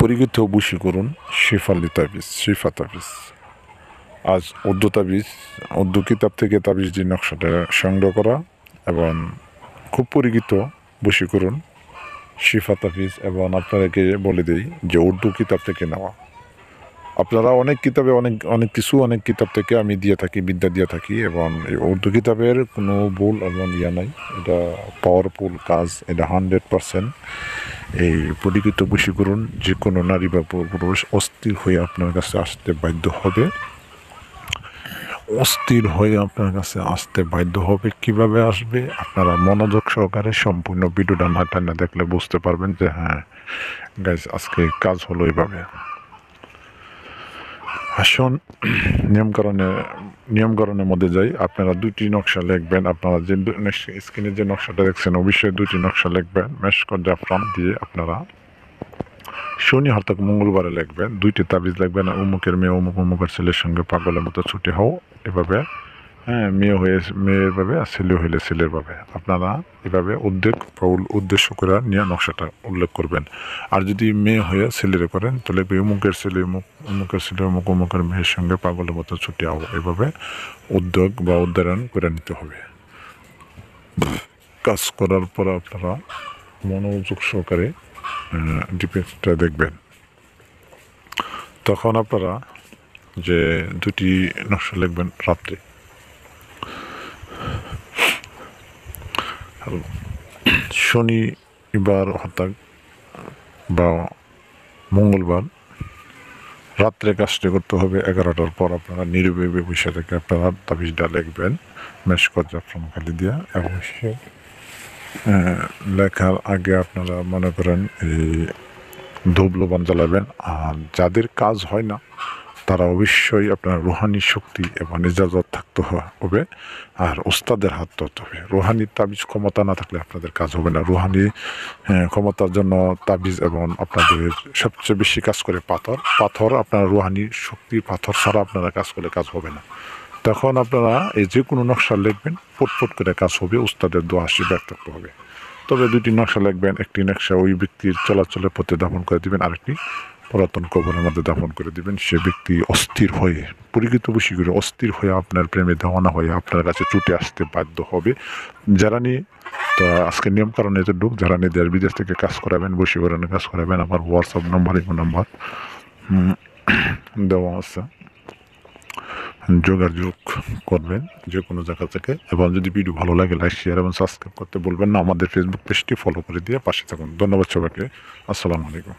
পরিচিত বশীকরণ শেফালি তাবিজ, শিফা তাবিজ। আজ উর্দু তাবিজ, উর্দু কিতাব থেকে তাবিজটি নকশাটা সংগ্রহ করা এবং খুব পরিচিত বশীকরণ শিফা তাবিজ। এবং আপনাদেরকে বলে দিই যে উর্দু কিতাব থেকে নেওয়া। আপনারা অনেক কিতাবে অনেক কিতাব থেকে আমি দিয়ে থাকি, বিদ্যা দিয়ে থাকি, এবং এই উর্দু কিতাবের কোনো ভুল এবং নাই। এটা পাওয়ারফুল কাজ, এটা 100%। এই পরিচিত বশীকরণ যে কোনো নারী বা পুরুষ অস্থির হয়ে আপনার কাছে আসতে বাধ্য হবে। কিভাবে আসবে আপনারা মনোযোগ সহকারে সম্পূর্ণ ভিডিওটা না দেখলে বুঝতে পারবেন যে হ্যাঁ গাইস, আজকে কাজ হলো এইভাবে। আসুন নিয়মকরণের মধ্যে যাই। আপনারা দুইটি নকশা লিখবেন। আপনারা যে স্ক্রিনে যে নকশাটা দেখছেন অবশ্যই দুইটি নকশা লিখবেন। মেশকট জাফরান দিয়ে আপনারা শনি হরতাক মঙ্গলবারে লিখবেন। দুইটি তাবিজ লিখবেন। অমুকের মেয়ে অমুকের ছেলের সঙ্গে পাগলের মতো ছুটি হও, এভাবে। হ্যাঁ, মেয়ের ভাবে আর ছেলে হইলে ছেলের ভাবে। আপনারা এভাবে উদ্দেশ্য করে নিয়ে নকশাটা উল্লেখ করবেন। আর যদি মেয়ে হয়ে ছেলেরে করেন তাহলে অমুকের ছেলে অমুকের মেয়ের সঙ্গে পাগলের মতো ছুটি হও, এভাবে উদ্ধারণ করে নিতে হবে। কাজ করার পর আপনারা মনোযোগ সহকারে ডিফেন্সটা দেখবেন। তখন আপনারা যে দুটি নকশা লিখবেন রাত্রে। শনিবার হঠাৎ বা মঙ্গলবার রাত্রে কাজটি করতে হবে 11টার পর। আপনারা নিরবে বসে থেকে আপনারা তাবিজটা লিখবেন মেশকট জাফরান খালি দিয়া। অবশ্যই লেখার আগে আপনারা মনে করেন এই ধূপলবান জ্বালাবেন। আর যাদের কাজ হয় না তারা অবশ্যই আপনার রুহানি শক্তি এবং ইজাজত থাকতে হবে, আর ওস্তাদের হাত ধরতে হবে। রুহানি তাবিজ ক্ষমতা না থাকলে আপনাদের কাজ হবে না। রুহানি ক্ষমতার জন্য তাবিজ এবং আপনাদের সবচেয়ে বেশি কাজ করে পাথর। আপনার রুহানি শক্তি পাথর ছাড়া আপনারা কাজ করলে কাজ হবে না। তখন আপনারা এই যে কোনো নকশা লিখবেন, ফুটফুট করে কাজ হবে। ওস্তাদের দোয়া আশীর্বাদ থাকতে হবে। তবে দুটি নকশা লিখবেন। একটি নকশা ওই ব্যক্তির চলাচলের পথে দাফন করে দিবেন, আরেকটি পুরাতন কবরের মধ্যে দাফন করে দিবেন। সে ব্যক্তি অস্থির হয়ে, পরিচিত বশীকরণ অস্থির হয়ে আপনার প্রেমে দেওয়ানা হয়ে আপনার কাছে ছুটে আসতে বাধ্য হবে। যারা নিয়ে তো আজকে নিয়ম কারণে এতটুক, যারা নিয়ে দেশ বিদেশ থেকে কাজ করাবেন, বশীকরণের কাজ করাবেন, আমার হোয়াটসঅ্যাপ নাম্বার নাম্বার দেওয়া আছে, যোগাযোগ করবেন যে কোনো জায়গা থেকে। এবং যদি ভিডিও ভালো লাগে লাইক শেয়ার এবং সাবস্ক্রাইব করতে বলবেন না। আমাদের ফেসবুক পেজটি ফলো করে দিয়ে পাশে থাকুন। ধন্যবাদ সবাইকে। আসসালামু আলাইকুম।